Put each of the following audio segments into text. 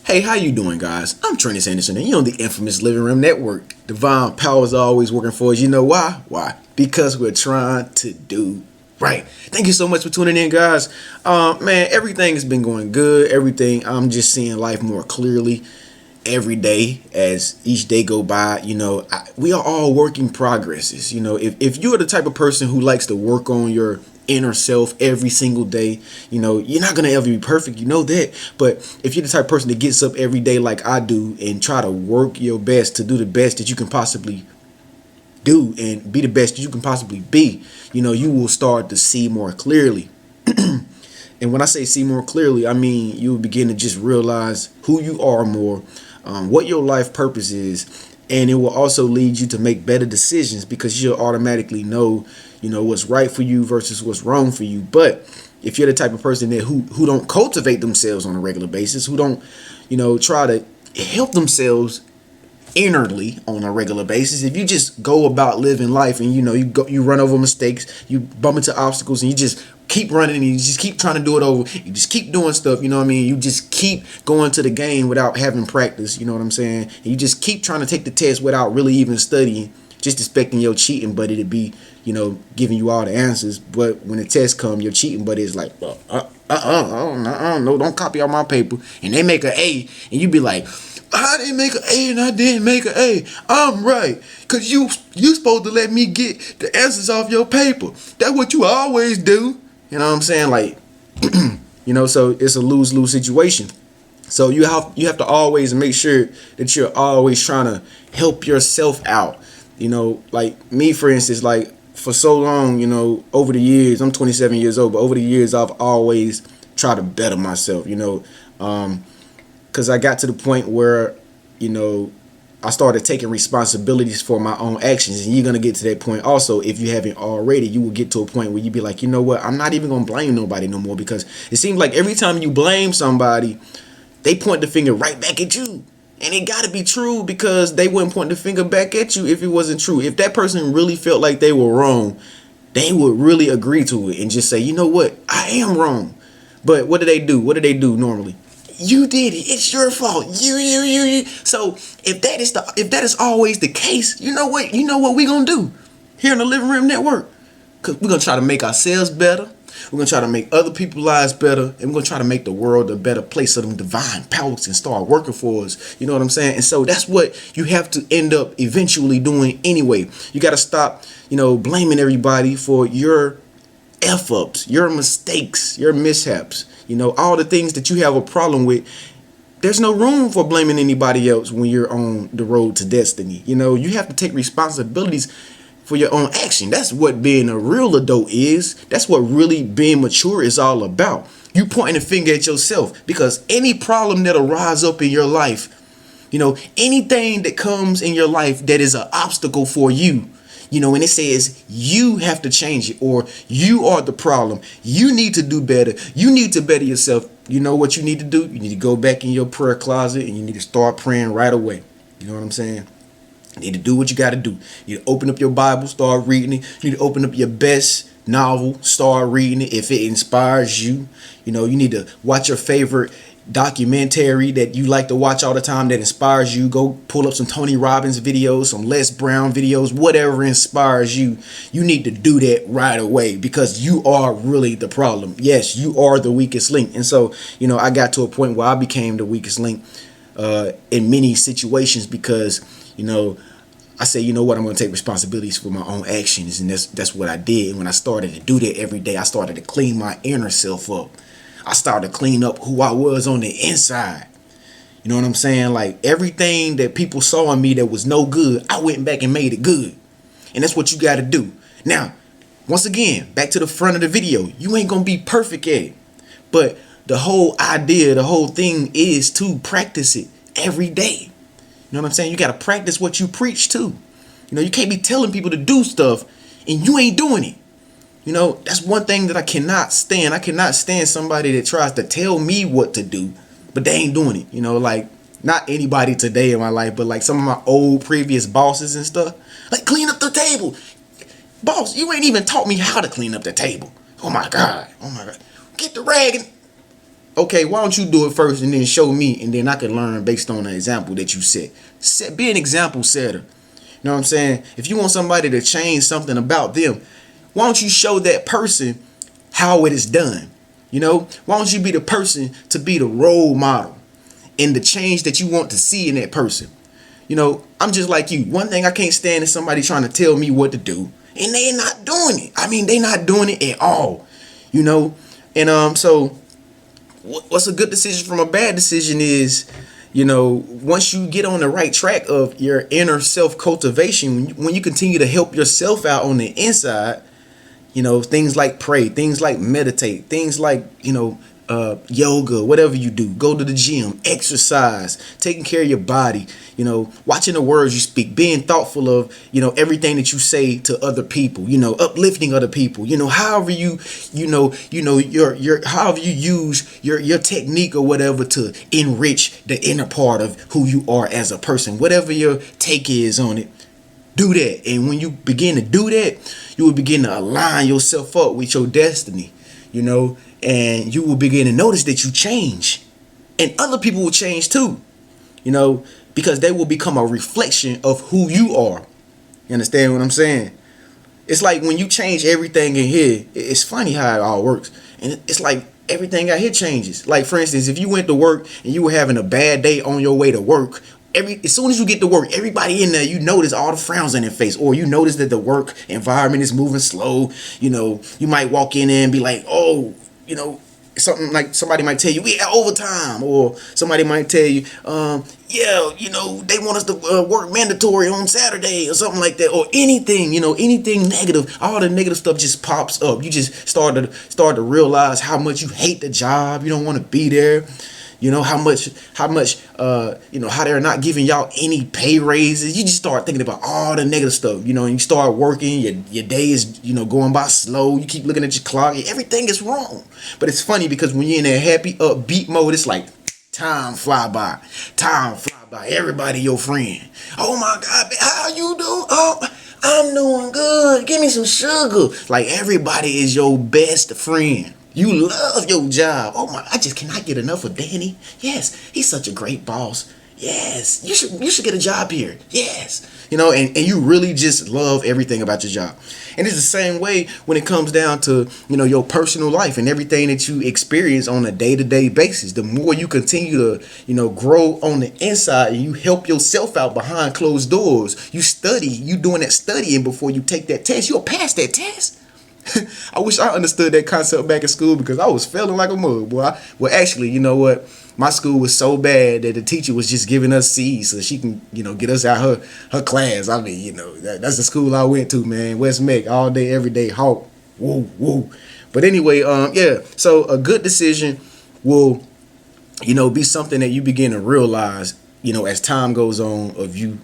Hey, how you doing, guys? I'm Trent Anderson, and you're on the infamous Living Room Network. Divine power is always working for us. You know why? Why? Because we're trying to do right. Thank you so much for tuning in, guys. Man, everything has been going good. I'm just seeing life more clearly every day as each day go by. We are all working progresses. If you're the type of person who likes to work on your inner self every single day, you're not gonna ever be perfect, that. But if you're the type of person that gets up every day like I do and try to work your best to do the best that you can possibly do and be the best that you can possibly be, you will start to see more clearly. And when I say see more clearly, I mean you will begin to just realize who you are more, what your life purpose is, and it will also lead you to make better decisions because you'll automatically know, what's right for you versus what's wrong for you. But if you're the type of person that who don't cultivate themselves on a regular basis, who don't, try to help themselves inwardly on a regular basis, if you just go about living life and you run over mistakes, you bump into obstacles, and you just keep running and you just keep trying to do it over, you just keep doing stuff, you just keep going to the game without having practice, and you just keep trying to take the test without really even studying, just expecting your cheating buddy to be giving you all the answers. But when the test come, your cheating buddy is like, well, no, don't copy out my paper, and they make an A, and you be like, I didn't make an A and I didn't make an A. I'm right. Because you supposed to let me get the answers off your paper. That's what you always do. You know what I'm saying? Like, so it's a lose-lose situation. So you have to always make sure that you're always trying to help yourself out. Like me, for instance, like for so long, over the years, I'm 27 years old, but over the years, I've always tried to better myself, because I got to the point where, I started taking responsibilities for my own actions. And you're going to get to that point also. If you haven't already, you will get to a point where you be like, you know what, I'm not even going to blame nobody no more, because it seems like every time you blame somebody, they point the finger right back at you. And it got to be true, because they wouldn't point the finger back at you if it wasn't true. If that person really felt like they were wrong, they would really agree to it and just say, you know what, I am wrong. But what do they do? What do they do normally? You did it. It's your fault. You. So if that is always the case, you know what we gonna do here in the Living Room Network? Because we're gonna try to make ourselves better. We're gonna try to make other people's lives better, and we're gonna try to make the world a better place so them divine powers can start working for us. You know what I'm saying? And so that's what you have to end up eventually doing anyway. You got to stop, blaming everybody for your F-ups, your mistakes, your mishaps. All the things that you have a problem with. There's no room for blaming anybody else when you're on the road to destiny. You have to take responsibilities for your own action. That's what being a real adult is. That's what really being mature is all about. You pointing a finger at yourself, because any problem that'll rise up in your life, anything that comes in your life that is an obstacle for you, and it says you have to change it, or you are the problem. You need to do better. You need to better yourself. You know what you need to do? You need to go back in your prayer closet and you need to start praying right away. You know what I'm saying? You need to do what you got to do. You need to open up your Bible, start reading it. You need to open up your best novel, start reading it if it inspires you. You need to watch your favorite documentary that you like to watch all the time that inspires you. Go pull up some Tony Robbins videos, some Les Brown videos, whatever inspires you. You need to do that right away, because you are really the problem. Yes, you are the weakest link. And so, I got to a point where I became the weakest link in many situations, because, I say, I'm going to take responsibilities for my own actions. And that's what I did. And when I started to do that every day, I started to clean my inner self up. I started to clean up who I was on the inside. You know what I'm saying? Like everything that people saw in me that was no good, I went back and made it good. And that's what you got to do. Now, once again, back to the front of the video. You ain't going to be perfect at it. But the whole idea, the whole thing is to practice it every day. You know what I'm saying? You got to practice what you preach too. You can't be telling people to do stuff and you ain't doing it. That's one thing that I cannot stand. I cannot stand somebody that tries to tell me what to do, but they ain't doing it. Like not anybody today in my life, but like some of my old previous bosses and stuff. Like, clean up the table. Boss, you ain't even taught me how to clean up the table. Oh my God. Get the rag and Okay, why don't you do it first and then show me, and then I can learn based on the example that you set. Be an example setter. You know what I'm saying? If you want somebody to change something about them, why don't you show that person how it is done? You know, why don't you be the person to be the role model in the change that you want to see in that person? You know, I'm just like you. One thing I can't stand is somebody trying to tell me what to do and they're not doing it. I mean, they're not doing it at all. You know, and so what's a good decision from a bad decision is, you know, once you get on the right track of your inner self cultivation, when you continue to help yourself out on the inside, you know, things like pray, things like meditate, things like, you know, yoga, whatever you do, go to the gym, exercise, taking care of your body, you know, watching the words you speak, being thoughtful of, you know, everything that you say to other people, you know, uplifting other people, you know, however however you use your technique or whatever to enrich the inner part of who you are as a person, whatever your take is on it. Do that. And when you begin to do that, you will begin to align yourself up with your destiny, you know, and you will begin to notice that you change. And other people will change too, you know, because they will become a reflection of who you are. You understand what I'm saying? It's like when you change everything in here, it's funny how it all works. And it's like everything out here changes. Like, for instance, if you went to work and you were having a bad day on your way to work, as soon as you get to work, everybody in there, you notice all the frowns on their face, or you notice that the work environment is moving slow. You know, you might walk in there and be like, oh, you know, something like somebody might tell you we at overtime, or somebody might tell you, yeah, you know, they want us to work mandatory on Saturday or something like that, or anything, you know, anything negative. All the negative stuff just pops up. You just start to realize how much you hate the job. You don't want to be there. You know, how much, you know, how they're not giving y'all any pay raises. You just start thinking about all the negative stuff, you know, and you start working, your day is, you know, going by slow. You keep looking at your clock. Everything is wrong. But it's funny because when you're in that happy, upbeat mode, it's like time fly by. Time fly by. Everybody your friend. Oh, my God, how you doing? Oh, I'm doing good. Give me some sugar. Like, everybody is your best friend. You love your job. Oh my, I just cannot get enough of Danny. Yes, he's such a great boss. Yes, you should get a job here. Yes. You know, and you really just love everything about your job. And it's the same way when it comes down to, you know, your personal life and everything that you experience on a day-to-day basis. The more you continue to, you know, grow on the inside and you help yourself out behind closed doors, you study, you doing that studying before you take that test, you'll pass that test. I wish I understood that concept back in school because I was failing like a mug, boy. Well, actually, you know what? My school was so bad that the teacher was just giving us C's so she can, you know, get us out her class. I mean, you know, that's the school I went to, man. West Meck, all day, every day, hawk, woo, woo. But anyway, yeah. So a good decision will, you know, be something that you begin to realize, you know, as time goes on of you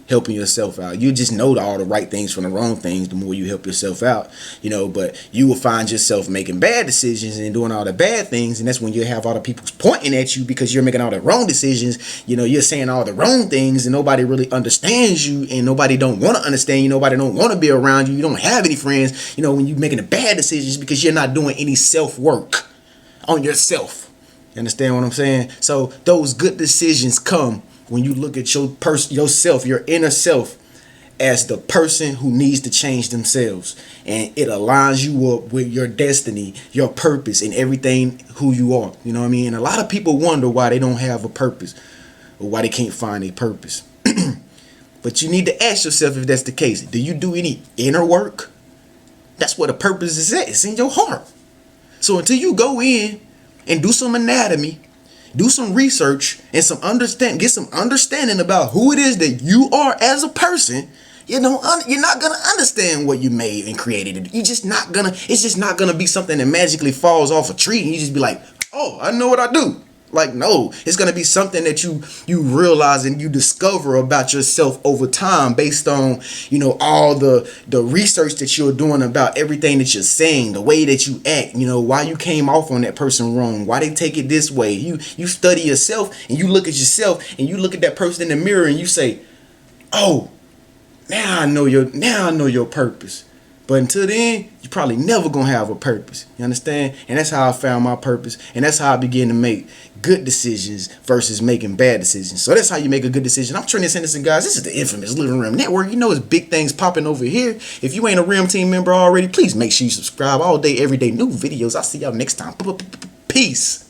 helping yourself out. You just know all the right things from the wrong things the more you help yourself out, you know, but you will find yourself making bad decisions and doing all the bad things, and that's when you have all the people pointing at you because you're making all the wrong decisions. You know, you're saying all the wrong things and nobody really understands you, and nobody don't want to understand you, nobody don't want to be around you, you don't have any friends, you know, when you're making the bad decisions because you're not doing any self-work on yourself. You understand what I'm saying? So those good decisions come when you look at yourself, your inner self, as the person who needs to change themselves, and it aligns you up with your destiny, your purpose, and everything who you are. You know what I mean? And a lot of people wonder why they don't have a purpose or why they can't find a purpose. But you need to ask yourself if that's the case. Do you do any inner work? That's what a purpose is at. It's in your heart. So until you go in and do some anatomy, do some research and get some understanding about who it is that you are as a person, you know, you're not gonna understand what you made and created. It's just not gonna be something that magically falls off a tree and you just be like, oh, I know what I do. Like, no, it's gonna be something that you realize and you discover about yourself over time based on, you know, all the research that you're doing about everything that you're saying, the way that you act, you know, why you came off on that person wrong, why they take it this way. You study yourself and you look at yourself and you look at that person in the mirror and you say, oh, now I know your purpose. But until then, you probably never gonna have a purpose. You understand? And that's how I found my purpose. And that's how I began to make good decisions versus making bad decisions. So that's how you make a good decision. I'm Trinity Sanderson, guys. This is the infamous Living Room Network. You know it's big things popping over here. If you ain't a RIM team member already, please make sure you subscribe all day, every day. New videos. I'll see y'all next time. Peace.